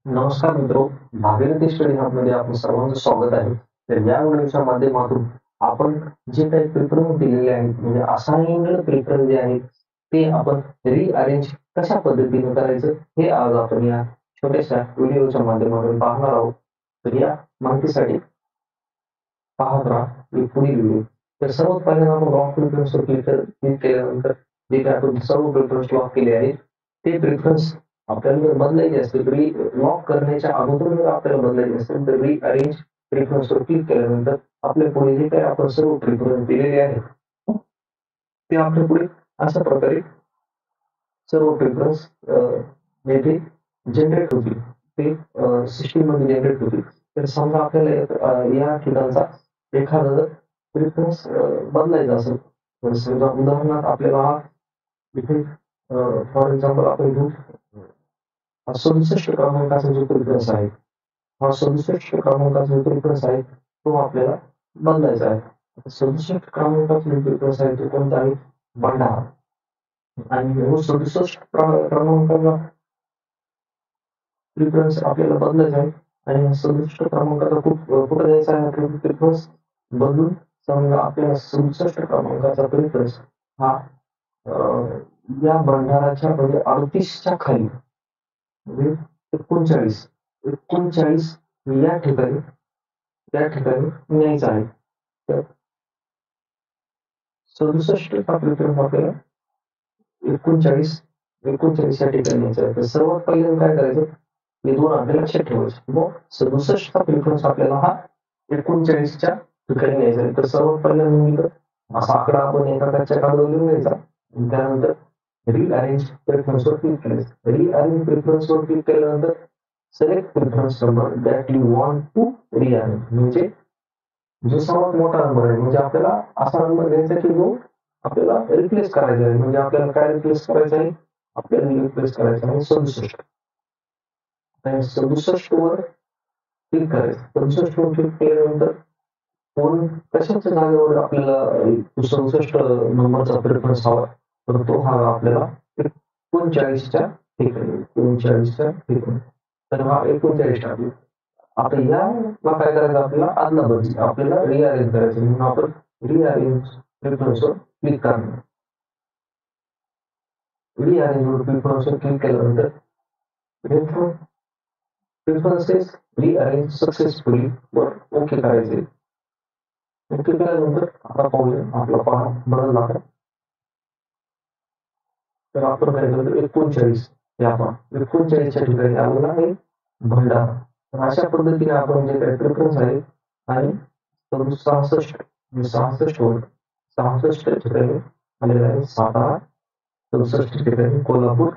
नमस्कार मित्रो, भागीरथी स्टडी हबमध्ये आपलं सर्वांचं स्वागत आहे. तर या व्हिडिओच्या माध्यमातून आपण जे काही प्रेफरन्स दिलेले आहेत म्हणजे असाइन्ड प्रेफरन्स जे आहेत ते आपण रिअरेंज कशा पद्धतीने करायचं हे आज आपण या छोट्याशा व्हिडिओच्या माध्यमातून पाहणार आहोत. तर या माहितीसाठी पाहत राहा पुढील व्हिडिओ. तर सर्वात पहिल्यांदा आपण लॉक प्रेफरन्सवर क्लिक केल्यानंतर जे काही आपण सर्व प्रेफरन्स लॉक केले आहेत ते प्रेफरन्स आपल्याला जर बदलायचे असतील तरी लॉक करण्याच्या अगोदर जर आपल्याला बदलायचे असेल तर रिअरेंज प्रेफरन्सवर क्लिक केल्यानंतर आपल्या पुढे जे काही आपण सर्व प्रेफरन्स दिलेले आहेत ते आपल्या पुढे अशा प्रकारे सर्व प्रेफरन्स येथे जनरेट होतील. ते सिस्टीम मध्ये जनरेट होतील. तर समजा आपल्याला या ठिकाणचा एखादा जर प्रेफरन्स बदलायचा असेल तर समजा उदाहरणार्थ आपल्याला हा इथे फॉर एक्झाम्पल आपण घेऊ 67 क्रमांकाचा जो प्रेफरन्स आहे हा 67 क्रमांकाचा जो प्रेफरन्स आहे तो आपल्याला बदलायचा आहे. 67 क्रमांकाचा जो प्रेफरन्स आहे तो कोणता आहे? भंडारा. आणि 67 क्रमांकाचा प्रेफरन्स आपल्याला बदलायचा आहे आणि 67 क्रमांकाचा कुठं द्यायचा आहे आपल्याला प्रेफरन्स बदलून समजा आपल्याला 67 क्रमांकाचा प्रेफरन्स हा या भंडाराच्या म्हणजे 38च्या खाली म्हणजे 39 या ठिकाणी त्या ठिकाणी न्यायचा आहे. तर 67 चा प्रेफरन्स आपल्याला 39 या ठिकाणी न्यायचा आहे. तर सर्वात पहिल्यांदा काय करायचं हे दोन आपल्याला लक्षात ठेवायचे. मग 67 चा प्रेफरन्स आपल्याला हा 39च्या ठिकाणी न्यायचा आहे. तर सर्वात पहिल्यांदा असा आकडा आपण एका कच्च्या कागदावर लिहून घ्यायचा. त्यानंतर रिअरेंज प्रेफरन्सवर क्लिक करायचं. रिअरेंज प्रेफरन्सवर क्लिक केल्यानंतर select preference number that you want to rearrange म्हणजे जो सर्वात मोठा नंबर आहे म्हणजे आपल्याला असा नंबर घ्यायचा की जो आपल्याला रिप्लेस करायचा आहे. म्हणजे आपल्याला काय रिप्लेस करायचं आहे? आपल्याला रिप्लेस करायचं आहे 67. आणि 67 वर क्लिक करायचं. 67 वर क्लिक केल्यानंतर कशाच्या जागेवर आपल्याला 67 नंबरचा प्रेफरन्स हवा तर तो हवा आपल्याला 39च्या ठिकाणी. तर हा 39 टाकला. आता याला काय करायचं आपल्याला अदलाबदली आपल्याला रिअरेंज करायचं म्हणून आपण रिअरेंज प्रेफरन्सवर क्लिक करणार. रिअरेंज प्रेफरन्सवर क्लिक केल्यानंतर प्रेफरन्सेस रिअरेंज सक्सेसफुली वर ओके करायचे. ओके केल्यानंतर आता पाहूया आपला पहा बदलला आहे. तर आपण काय करतो 39 या पहा 39च्या ठिकाणी आलेला आहे भंडारा. तर अशा पद्धतीने आपण जे काही प्रेफरन्स आहे आणि 66 वर 66 ठिकाणी आलेला आहे सातारा, 64 ठिकाणी कोल्हापूर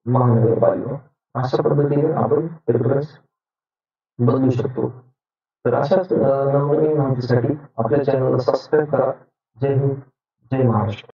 महानगरपालिका. अशा पद्धतीने आपण प्रेफरन्स बदलू शकतो. तर अशाच नवनवीन माहितीसाठी आपल्या चॅनलला सबस्क्राईब करा. जय हिंद, जय महाराष्ट्र.